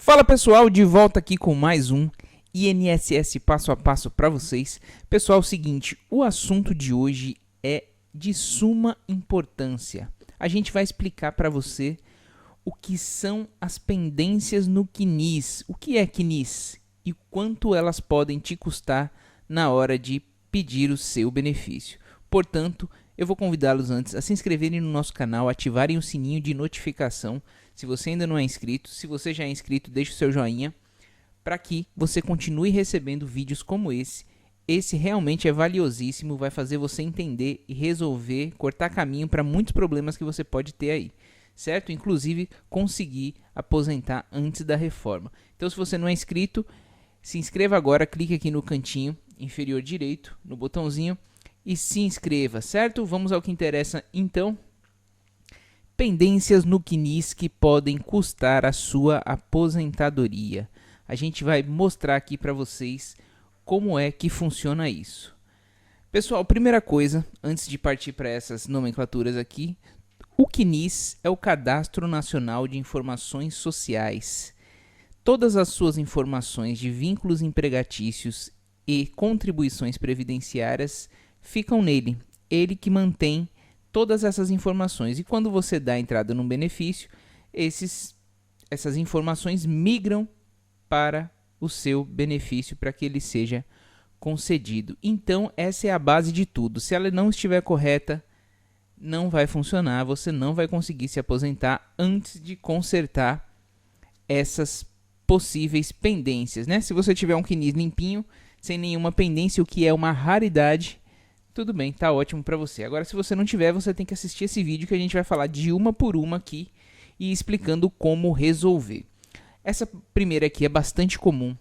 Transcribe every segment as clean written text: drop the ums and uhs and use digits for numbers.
Fala pessoal, de volta aqui com mais um INSS passo a passo para vocês. Pessoal, é o seguinte, o assunto de hoje é de suma importância. A gente vai explicar para você o que são as pendências no CNIS. O que é CNIS e quanto elas podem te custar na hora de pedir o seu benefício. Portanto, eu vou convidá-los antes a se inscreverem no nosso canal, ativarem o sininho de notificação. Se você ainda não é inscrito, se você já é inscrito, deixe o seu joinha para que você continue recebendo vídeos como esse. Esse realmente é valiosíssimo, vai fazer você entender e resolver, cortar caminho para muitos problemas que você pode ter aí, certo? Inclusive conseguir aposentar antes da reforma. Então, se você não é inscrito, se inscreva agora, clique aqui no cantinho inferior direito, no botãozinho, e se inscreva, certo? Vamos ao que interessa então. Pendências no CNIS que podem custar a sua aposentadoria. A gente vai mostrar aqui para vocês como é que funciona isso. Pessoal, primeira coisa, antes de partir para essas nomenclaturas aqui, o CNIS é o Cadastro Nacional de Informações Sociais. Todas as suas informações de vínculos empregatícios e contribuições previdenciárias ficam nele. Ele que mantém todas essas informações. E quando você dá entrada num benefício, essas informações migram para o seu benefício para que ele seja concedido. Então, essa é a base de tudo. Se ela não estiver correta, não vai funcionar. Você não vai conseguir se aposentar antes de consertar essas possíveis pendências, né? Se você tiver um CNIS limpinho, sem nenhuma pendência, o que é uma raridade, tudo bem, tá ótimo para você. Agora, se você não tiver, você tem que assistir esse vídeo que a gente vai falar de uma por uma aqui e explicando como resolver. Essa primeira aqui é bastante comum.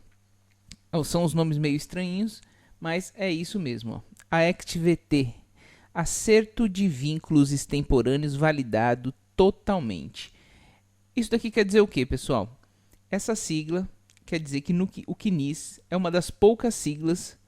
São os nomes meio estranhos, mas é isso mesmo. Ó. AECT-VT, acerto de vínculos extemporâneos validado totalmente. Isso daqui quer dizer o que, pessoal? Essa sigla quer dizer que o CNIS é uma das poucas siglas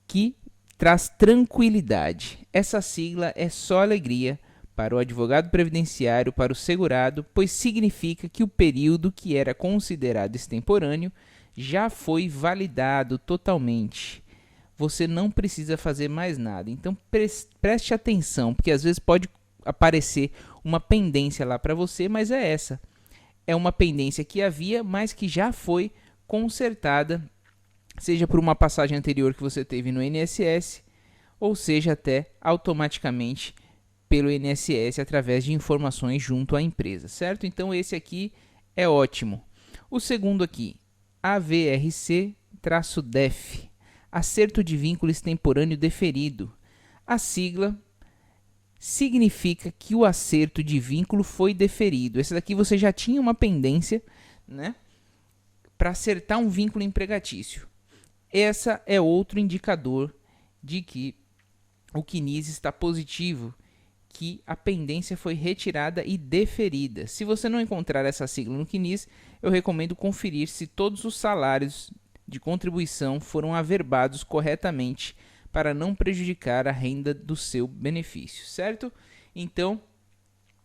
que traz tranquilidade. Essa sigla é só alegria para o advogado previdenciário, para o segurado, pois significa que o período que era considerado extemporâneo já foi validado totalmente. Você não precisa fazer mais nada. Então preste atenção, porque às vezes pode aparecer uma pendência lá para você, mas é essa. É uma pendência que havia, mas que já foi consertada, seja por uma passagem anterior que você teve no INSS, ou seja até automaticamente pelo INSS através de informações junto à empresa, certo? Então esse aqui é ótimo. O segundo aqui, AVRC-DEF, acerto de vínculo extemporâneo deferido. A sigla significa que o acerto de vínculo foi deferido. Esse daqui você já tinha uma pendência, né, para acertar um vínculo empregatício. Essa é outro indicador de que o CNIS está positivo, que a pendência foi retirada e deferida. Se você não encontrar essa sigla no CNIS, eu recomendo conferir se todos os salários de contribuição foram averbados corretamente para não prejudicar a renda do seu benefício, certo? Então,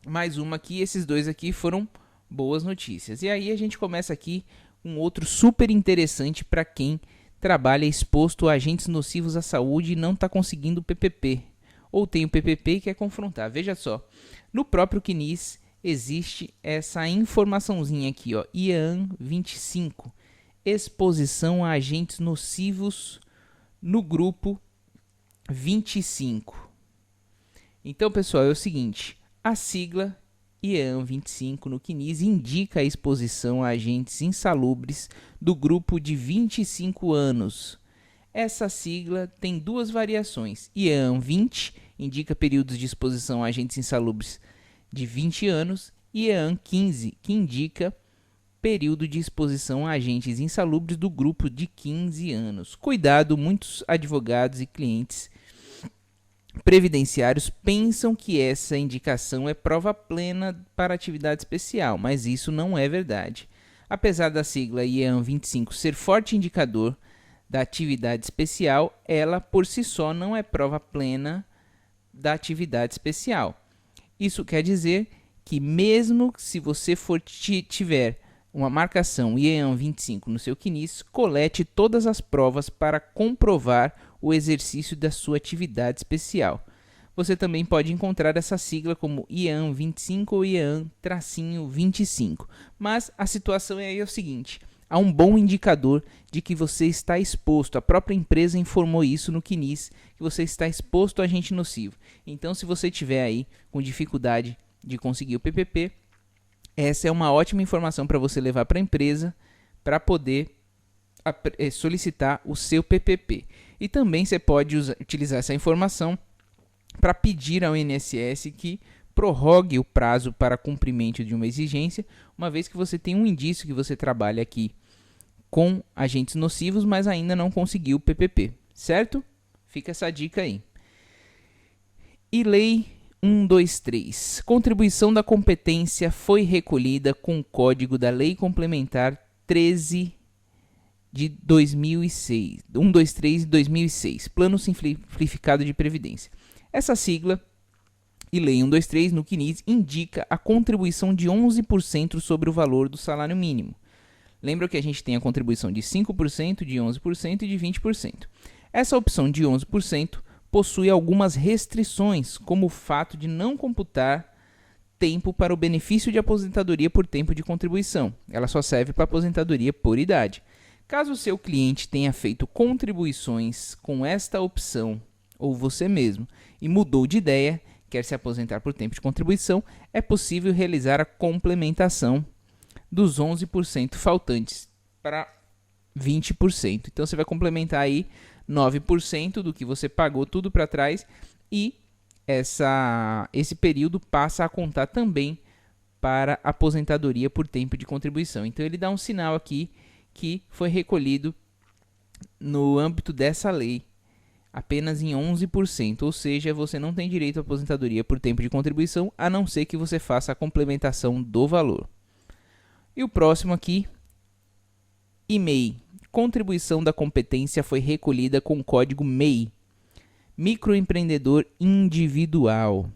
mais uma aqui, esses dois aqui foram boas notícias. E aí a gente começa aqui um outro super interessante para quem trabalha exposto a agentes nocivos à saúde e não está conseguindo o PPP, ou tem o PPP e quer confrontar. Veja só, no próprio CNIS existe essa informaçãozinha aqui, ó, IAN 25, exposição a agentes nocivos no grupo 25. Então, pessoal, é o seguinte, a sigla IAN 25 no CNIS indica a exposição a agentes insalubres do grupo de 25 anos. Essa sigla tem duas variações. IAN 20 indica períodos de exposição a agentes insalubres de 20 anos e IAN 15, que indica período de exposição a agentes insalubres do grupo de 15 anos. Cuidado, muitos advogados e clientes previdenciários pensam que essa indicação é prova plena para atividade especial, mas isso não é verdade. Apesar da sigla IAN 25 ser forte indicador da atividade especial, ela por si só não é prova plena da atividade especial. Isso quer dizer que mesmo se você tiver uma marcação IEAN 25 no seu CNIS, colete todas as provas para comprovar o exercício da sua atividade especial. Você também pode encontrar essa sigla como IEAN 25 ou IEAN-25. Mas a situação é o seguinte: há um bom indicador de que você está exposto. A própria empresa informou isso no CNIS, que você está exposto a agente nocivo. Então, se você tiver aí com dificuldade de conseguir o PPP, essa é uma ótima informação para você levar para a empresa para poder solicitar o seu PPP. E também você pode utilizar essa informação para pedir ao INSS que prorrogue o prazo para cumprimento de uma exigência, uma vez que você tem um indício que você trabalha aqui com agentes nocivos, mas ainda não conseguiu o PPP, certo? Fica essa dica aí. E Lei 123. Contribuição da competência foi recolhida com o código da Lei Complementar 13 de 2006, 123 de 2006, Plano Simplificado de Previdência. Essa sigla e Lei 123 no CNIS indica a contribuição de 11% sobre o valor do salário mínimo. Lembra que a gente tem a contribuição de 5%, de 11% e de 20%. Essa opção de 11% possui algumas restrições, como o fato de não computar tempo para o benefício de aposentadoria por tempo de contribuição. Ela só serve para aposentadoria por idade. Caso o seu cliente tenha feito contribuições com esta opção, ou você mesmo, e mudou de ideia, quer se aposentar por tempo de contribuição, é possível realizar a complementação dos 11% faltantes para 20%. Então, você vai complementar aí 9% do que você pagou tudo para trás e esse período passa a contar também para aposentadoria por tempo de contribuição. Então, ele dá um sinal aqui que foi recolhido no âmbito dessa lei apenas em 11%, ou seja, você não tem direito à aposentadoria por tempo de contribuição, a não ser que você faça a complementação do valor. E o próximo aqui, MEI. Contribuição da competência foi recolhida com o código MEI, Microempreendedor Individual.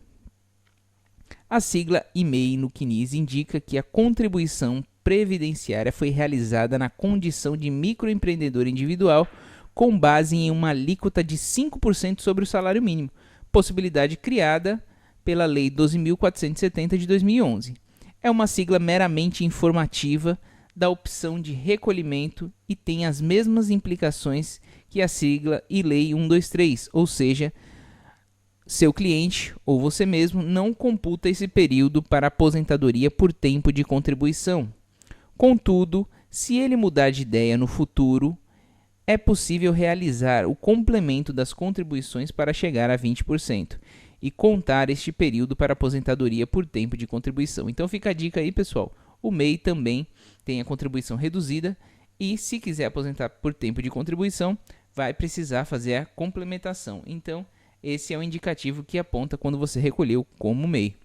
A sigla MEI no CNIS indica que a contribuição previdenciária foi realizada na condição de microempreendedor individual com base em uma alíquota de 5% sobre o salário mínimo, possibilidade criada pela Lei 12.470 de 2011. É uma sigla meramente informativa da opção de recolhimento e tem as mesmas implicações que a sigla e Lei 123, ou seja, seu cliente ou você mesmo não computa esse período para aposentadoria por tempo de contribuição. Contudo, se ele mudar de ideia no futuro, é possível realizar o complemento das contribuições para chegar a 20% e contar este período para aposentadoria por tempo de contribuição. Então fica a dica aí, pessoal. O MEI também tem a contribuição reduzida e, se quiser aposentar por tempo de contribuição, vai precisar fazer a complementação. Então, esse é o indicativo que aponta quando você recolheu como MEI.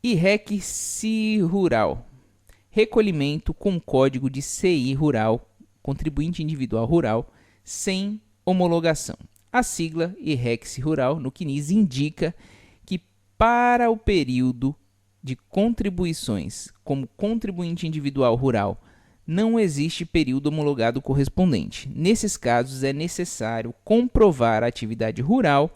E REC-CI Rural. Recolhimento com código de CI Rural, contribuinte individual rural, sem homologação. A sigla IREC-CI Rural no CNIS indica que para o período de contribuições como contribuinte individual rural não existe período homologado correspondente. Nesses casos, é necessário comprovar a atividade rural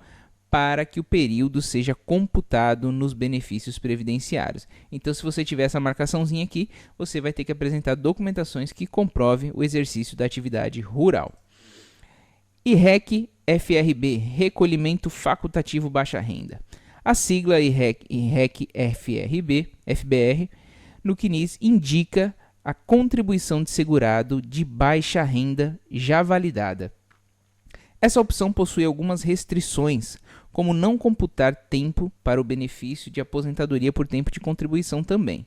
para que o período seja computado nos benefícios previdenciários. Então, se você tiver essa marcaçãozinha aqui, você vai ter que apresentar documentações que comprovem o exercício da atividade rural. E REC-FRB, Recolhimento Facultativo Baixa Renda. A sigla REC-FRB, no CNIS, indica a contribuição de segurado de baixa renda já validada. Essa opção possui algumas restrições, como não computar tempo para o benefício de aposentadoria por tempo de contribuição também.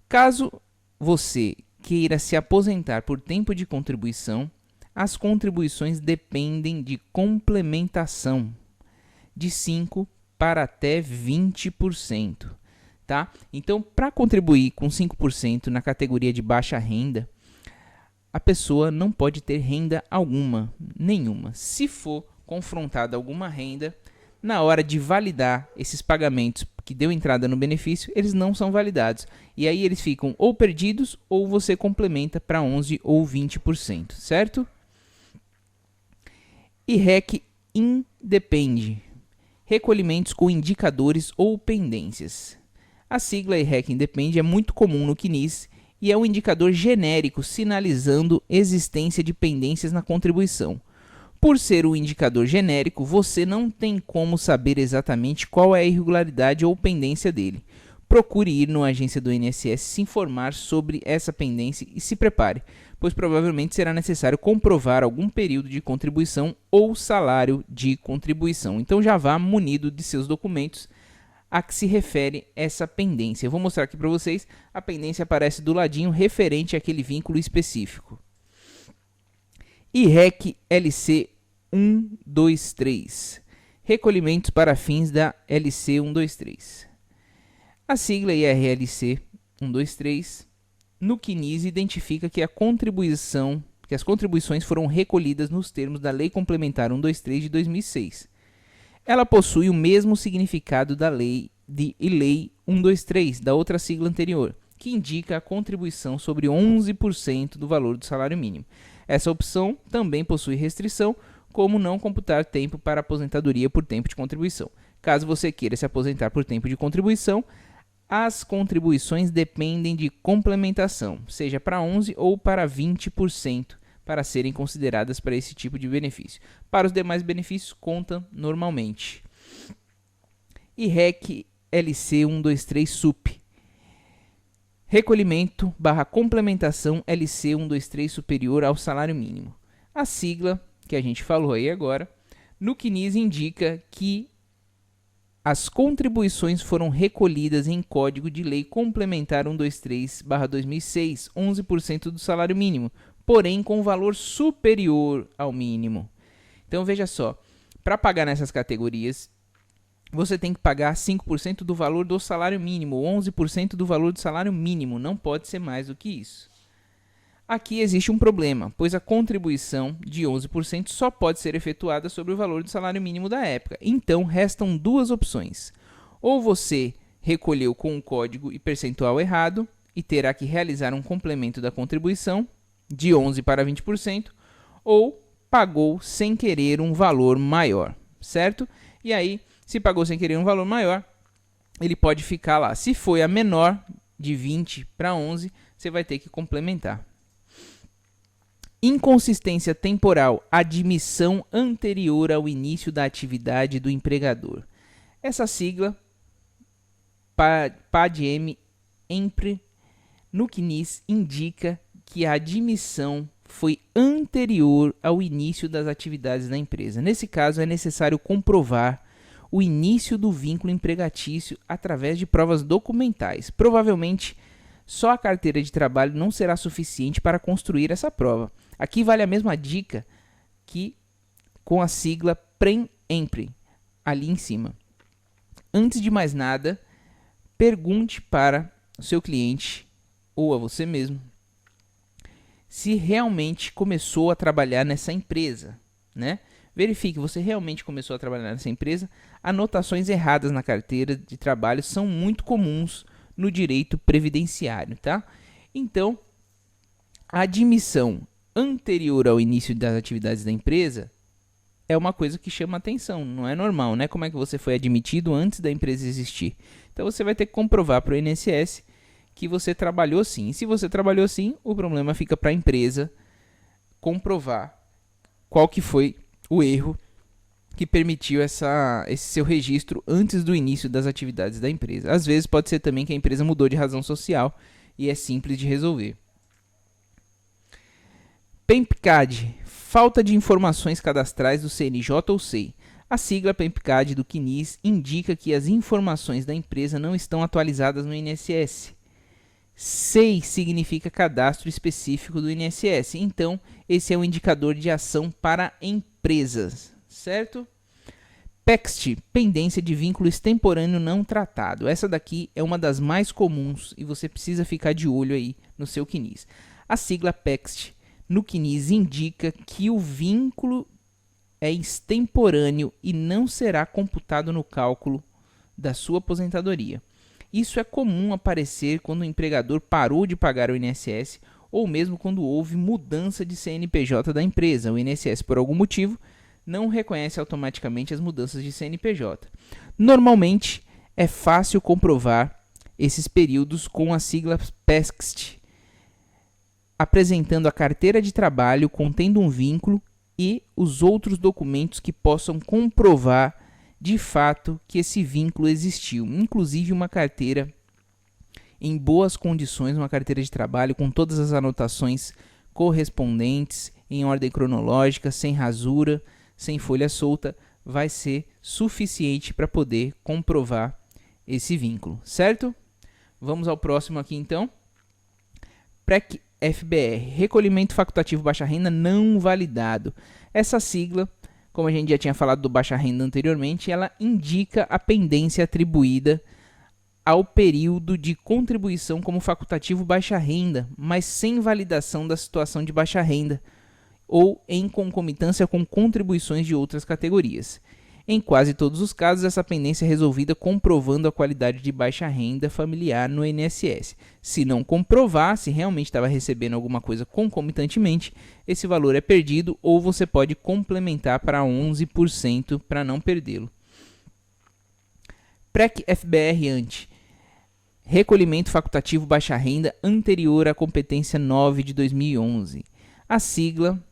Caso você queira se aposentar por tempo de contribuição, as contribuições dependem de complementação de 5% para até 20%. Tá? Então, para contribuir com 5% na categoria de baixa renda, a pessoa não pode ter renda alguma, nenhuma. Se for confrontada alguma renda, na hora de validar esses pagamentos que deu entrada no benefício, eles não são validados. E aí eles ficam ou perdidos ou você complementa para 11% ou 20%, certo? E REC independe. Recolhimentos com indicadores ou pendências. A sigla IREC independe é muito comum no CNIS e é um indicador genérico sinalizando existência de pendências na contribuição. Por ser um indicador genérico, você não tem como saber exatamente qual é a irregularidade ou pendência dele. Procure ir na agência do INSS se informar sobre essa pendência e se prepare, pois provavelmente será necessário comprovar algum período de contribuição ou salário de contribuição. Então já vá munido de seus documentos a que se refere essa pendência. Eu vou mostrar aqui para vocês, a pendência aparece do ladinho referente àquele vínculo específico. IREC LC 123. Recolhimentos para fins da LC 123. A sigla IRLC 123 no CNIS identifica que as contribuições foram recolhidas nos termos da Lei Complementar 123 de 2006. Ela possui o mesmo significado da Lei 123, da outra sigla anterior, que indica a contribuição sobre 11% do valor do salário mínimo. Essa opção também possui restrição, como não computar tempo para aposentadoria por tempo de contribuição. Caso você queira se aposentar por tempo de contribuição, as contribuições dependem de complementação, seja para 11% ou para 20%, para serem consideradas para esse tipo de benefício. Para os demais benefícios, contam normalmente. IREC LC 123 SUP. Recolhimento / complementação LC 123 superior ao salário mínimo. A sigla, que a gente falou aí agora, no CNIS indica que as contribuições foram recolhidas em Código de Lei Complementar 123/2006, 11% do salário mínimo, porém com valor superior ao mínimo. Então veja só, para pagar nessas categorias, você tem que pagar 5% do valor do salário mínimo, 11% do valor do salário mínimo, não pode ser mais do que isso. Aqui existe um problema, pois a contribuição de 11% só pode ser efetuada sobre o valor do salário mínimo da época. Então, restam duas opções. Ou você recolheu com um código e percentual errado e terá que realizar um complemento da contribuição de 11% para 20%, ou pagou sem querer um valor maior, certo? E aí, se pagou sem querer um valor maior, ele pode ficar lá. Se foi a menor, de 20 para 11, você vai ter que complementar. Inconsistência temporal, admissão anterior ao início da atividade do empregador. Essa sigla, PADM EMPRE, no CNIS, indica que a admissão foi anterior ao início das atividades da empresa. Nesse caso, é necessário comprovar o início do vínculo empregatício através de provas documentais. Provavelmente, só a carteira de trabalho não será suficiente para construir essa prova. Aqui vale a mesma dica que com a sigla PREM-EMPRE, ali em cima. Antes de mais nada, pergunte para o seu cliente ou a você mesmo se realmente começou a trabalhar nessa empresa, né? Verifique, você realmente começou a trabalhar nessa empresa. Anotações erradas na carteira de trabalho são muito comuns no direito previdenciário, tá? Então, a admissão anterior ao início das atividades da empresa é uma coisa que chama atenção, não é normal, né? Como é que você foi admitido antes da empresa existir? Então, você vai ter que comprovar para o INSS que você trabalhou sim. E se você trabalhou sim, o problema fica para a empresa comprovar qual que foi o erro que permitiu esse seu registro antes do início das atividades da empresa. Às vezes pode ser também que a empresa mudou de razão social e é simples de resolver. PEMPCAD, falta de informações cadastrais do CNJ ou SEI. A sigla PEMPCAD do CNIS indica que as informações da empresa não estão atualizadas no INSS. SEI significa cadastro específico do INSS, então esse é um indicador de ação para empresas, certo? PEXT, pendência de vínculo extemporâneo não tratado. Essa daqui é uma das mais comuns e você precisa ficar de olho aí no seu CNIS. A sigla PEXT no CNIS indica que o vínculo é extemporâneo e não será computado no cálculo da sua aposentadoria. Isso é comum aparecer quando o empregador parou de pagar o INSS ou mesmo quando houve mudança de CNPJ da empresa. O INSS, por algum motivo, não reconhece automaticamente as mudanças de CNPJ. Normalmente, é fácil comprovar esses períodos com a sigla PEXT, apresentando a carteira de trabalho contendo um vínculo e os outros documentos que possam comprovar de fato que esse vínculo existiu, inclusive uma carteira em boas condições, uma carteira de trabalho com todas as anotações correspondentes, em ordem cronológica, sem rasura, sem folha solta, vai ser suficiente para poder comprovar esse vínculo, certo? Vamos ao próximo aqui então. PREC-FBR, Recolhimento Facultativo Baixa Renda Não Validado. Essa sigla, como a gente já tinha falado do baixa renda anteriormente, ela indica a pendência atribuída ao período de contribuição como facultativo baixa renda, mas sem validação da situação de baixa renda, ou em concomitância com contribuições de outras categorias. Em quase todos os casos, essa pendência é resolvida comprovando a qualidade de baixa renda familiar no INSS. Se não comprovar, se realmente estava recebendo alguma coisa concomitantemente, esse valor é perdido ou você pode complementar para 11% para não perdê-lo. PREC-FBR ante Recolhimento Facultativo Baixa Renda anterior à competência 9 de 2011. A sigla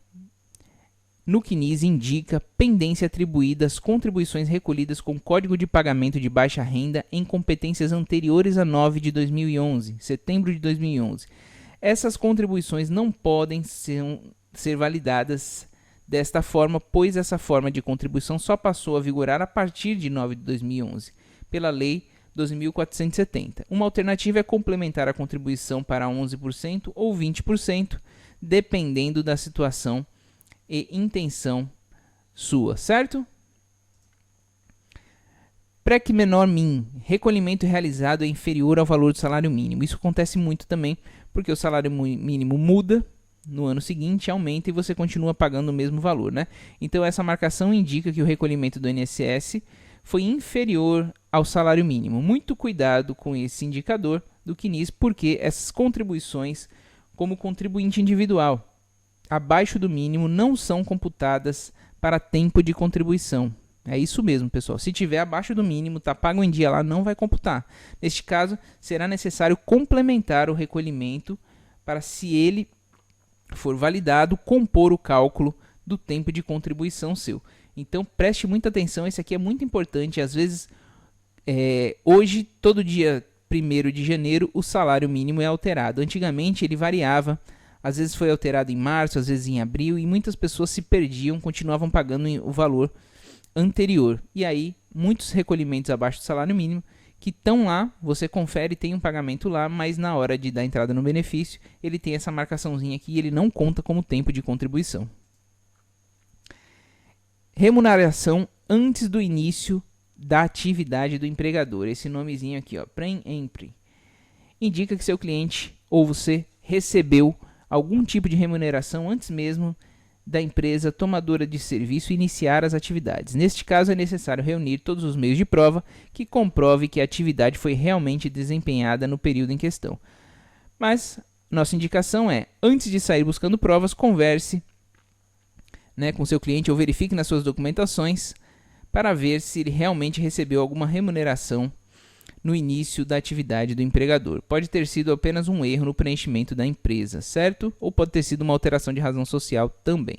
no CNIS indica pendência atribuída às contribuições recolhidas com Código de Pagamento de Baixa Renda em competências anteriores a 9 de 2011, setembro de 2011. Essas contribuições não podem ser validadas desta forma, pois essa forma de contribuição só passou a vigorar a partir de 9 de 2011, pela Lei 12.470. Uma alternativa é complementar a contribuição para 11% ou 20%, dependendo da situação e intenção sua, certo? PREC menor min, recolhimento realizado é inferior ao valor do salário mínimo. Isso acontece muito também, porque o salário mínimo muda no ano seguinte, aumenta e você continua pagando o mesmo valor, né? Então essa marcação indica que o recolhimento do INSS foi inferior ao salário mínimo. Muito cuidado com esse indicador do CNIS, porque essas contribuições, como contribuinte individual, abaixo do mínimo, não são computadas para tempo de contribuição. É isso mesmo, pessoal. Se tiver abaixo do mínimo, tá pago em dia lá, não vai computar. Neste caso, será necessário complementar o recolhimento para, se ele for validado, compor o cálculo do tempo de contribuição seu. Então, preste muita atenção, esse aqui é muito importante. Às vezes, hoje, todo dia 1º de janeiro, o salário mínimo é alterado. Antigamente, ele variava. Às vezes foi alterado em março, às vezes em abril, e muitas pessoas se perdiam, continuavam pagando o valor anterior. E aí, muitos recolhimentos abaixo do salário mínimo, que estão lá, você confere, tem um pagamento lá, mas na hora de dar entrada no benefício, ele tem essa marcaçãozinha aqui e ele não conta como tempo de contribuição. Remuneração antes do início da atividade do empregador. Esse nomezinho aqui, ó, pré-empre, indica que seu cliente ou você recebeu algum tipo de remuneração antes mesmo da empresa tomadora de serviço iniciar as atividades. Neste caso, é necessário reunir todos os meios de prova que comprove que a atividade foi realmente desempenhada no período em questão. Mas nossa indicação é, antes de sair buscando provas, converse, com seu cliente ou verifique nas suas documentações para ver se ele realmente recebeu alguma remuneração no início da atividade do empregador. Pode ter sido apenas um erro no preenchimento da empresa, certo? Ou pode ter sido uma alteração de razão social também.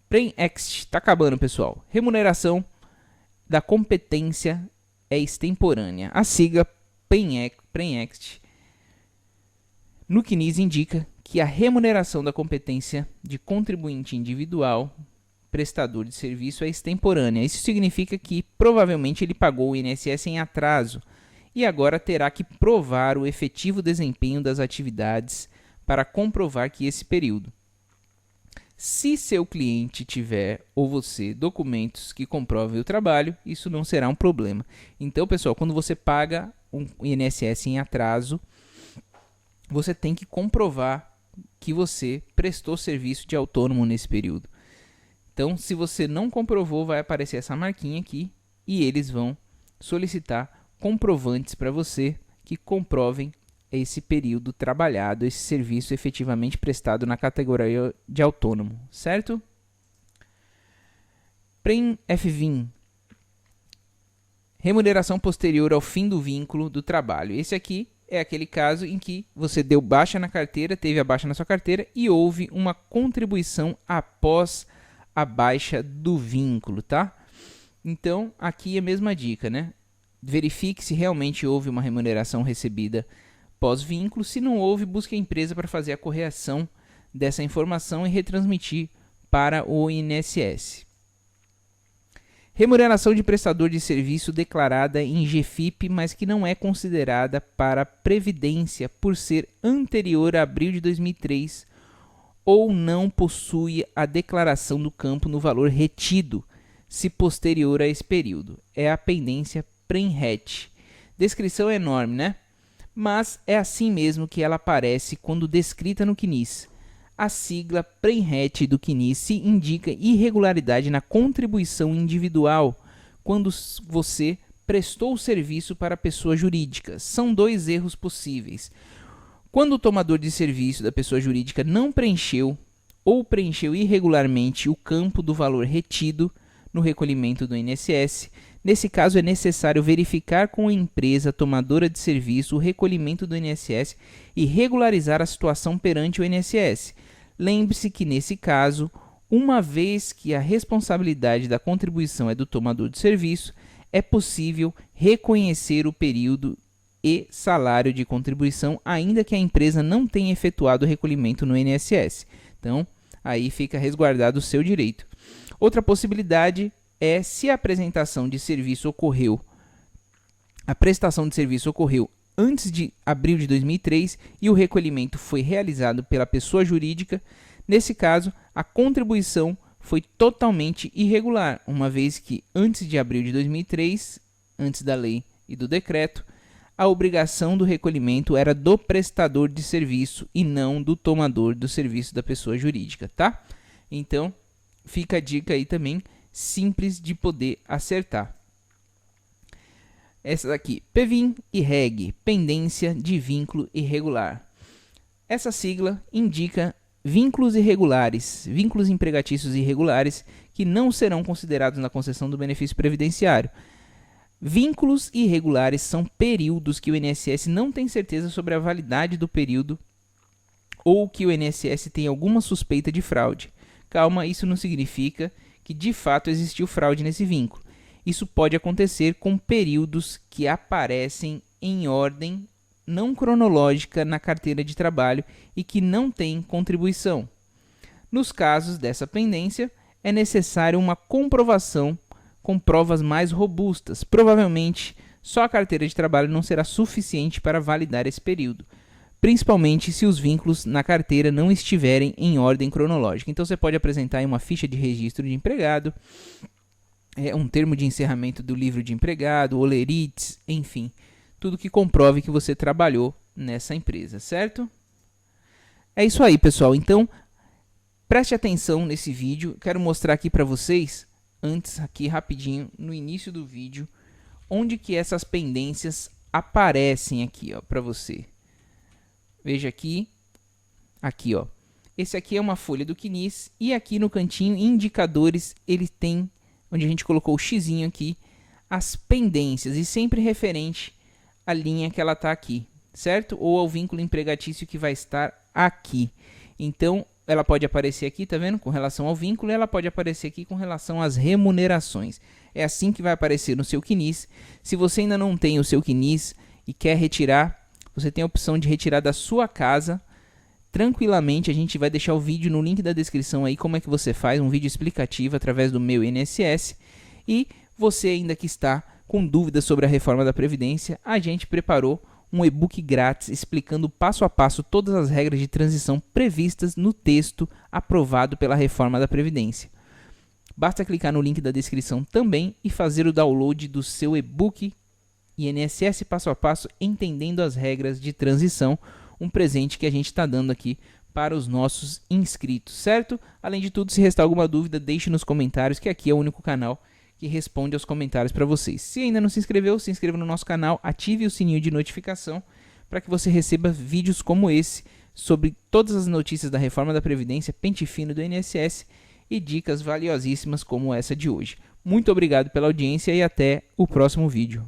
PREM-EXT, está acabando, pessoal. Remuneração da competência é extemporânea. A sigla PREM-EXT no CNIS indica que a remuneração da competência de contribuinte individual prestador de serviço é extemporânea. Isso significa que provavelmente ele pagou o INSS em atraso e agora terá que provar o efetivo desempenho das atividades para comprovar que esse período. Se seu cliente tiver ou você documentos que comprovem o trabalho, isso não será um problema. Então, pessoal, quando você paga um INSS em atraso, você tem que comprovar que você prestou serviço de autônomo nesse período. Então, se você não comprovou, vai aparecer essa marquinha aqui e eles vão solicitar comprovantes para você que comprovem esse período trabalhado, esse serviço efetivamente prestado na categoria de autônomo, certo? PREM FVIN, remuneração posterior ao fim do vínculo do trabalho. Esse aqui é aquele caso em que você deu baixa na carteira, teve a baixa na sua carteira e houve uma contribuição após a baixa do vínculo, tá? Então, aqui é a mesma dica, né? Verifique se realmente houve uma remuneração recebida pós-vínculo. Se não houve, busque a empresa para fazer a correção dessa informação e retransmitir para o INSS. Remuneração de prestador de serviço declarada em GFIP, mas que não é considerada para Previdência por ser anterior a abril de 2003 ou não possui a declaração do campo no valor retido, se posterior a esse período. É a pendência PREM-RET. Descrição é enorme, né? Mas é assim mesmo que ela aparece quando descrita no CNIS. A sigla PREM-RET do CNIS indica irregularidade na contribuição individual quando você prestou o serviço para pessoa jurídica. São dois erros possíveis. Quando o tomador de serviço da pessoa jurídica não preencheu ou preencheu irregularmente o campo do valor retido no recolhimento do INSS, nesse caso é necessário verificar com a empresa tomadora de serviço o recolhimento do INSS e regularizar a situação perante o INSS. Lembre-se que, nesse caso, uma vez que a responsabilidade da contribuição é do tomador de serviço, é possível reconhecer o período e salário de contribuição, ainda que a empresa não tenha efetuado o recolhimento no INSS. Então, aí fica resguardado o seu direito. Outra possibilidade é se a apresentação de serviço ocorreu, a prestação de serviço ocorreu antes de abril de 2003 e o recolhimento foi realizado pela pessoa jurídica. Nesse caso, a contribuição foi totalmente irregular, uma vez que antes de abril de 2003, antes da lei e do decreto, a obrigação do recolhimento era do prestador de serviço e não do tomador do serviço da pessoa jurídica, tá? Então, fica a dica aí também, simples de poder acertar. Essa daqui, PVIN e REG, pendência de vínculo irregular. Essa sigla indica vínculos irregulares, vínculos empregatícios irregulares que não serão considerados na concessão do benefício previdenciário. Vínculos irregulares são períodos que o INSS não tem certeza sobre a validade do período ou que o INSS tem alguma suspeita de fraude. Calma, isso não significa que de fato existiu fraude nesse vínculo. Isso pode acontecer com períodos que aparecem em ordem não cronológica na carteira de trabalho e que não têm contribuição. Nos casos dessa pendência, é necessário uma comprovação com provas mais robustas. Provavelmente, só a carteira de trabalho não será suficiente para validar esse período, principalmente se os vínculos na carteira não estiverem em ordem cronológica. Então, você pode apresentar aí uma ficha de registro de empregado, um termo de encerramento do livro de empregado, olerites, enfim, tudo que comprove que você trabalhou nessa empresa, certo? É isso aí, pessoal. Então, preste atenção nesse vídeo. Quero mostrar aqui para vocês, antes aqui rapidinho, no início do vídeo, onde que essas pendências aparecem aqui, ó, para você. Veja aqui, ó. Esse aqui é uma folha do CNIS e aqui no cantinho, indicadores, ele tem, onde a gente colocou o xizinho aqui, as pendências e sempre referente à linha que ela está aqui, certo? Ou ao vínculo empregatício que vai estar aqui. Então, ela pode aparecer aqui, tá vendo? Com relação ao vínculo, e ela pode aparecer aqui com relação às remunerações. É assim que vai aparecer no seu CNIS. Se você ainda não tem o seu CNIS e quer retirar, você tem a opção de retirar da sua casa tranquilamente. A gente vai deixar o vídeo no link da descrição aí, como é que você faz, um vídeo explicativo através do meu INSS. E você ainda que está com dúvidas sobre a reforma da Previdência, a gente preparou um e-book grátis explicando passo a passo todas as regras de transição previstas no texto aprovado pela reforma da Previdência. Basta clicar no link da descrição também e fazer o download do seu e-book INSS passo a passo entendendo as regras de transição, um presente que a gente está dando aqui para os nossos inscritos, certo? Além de tudo, se restar alguma dúvida, deixe nos comentários, que aqui é o único canal que responde aos comentários para vocês. Se ainda não se inscreveu, se inscreva no nosso canal, ative o sininho de notificação para que você receba vídeos como esse sobre todas as notícias da reforma da Previdência, pente fino do INSS e dicas valiosíssimas como essa de hoje. Muito obrigado pela audiência e até o próximo vídeo.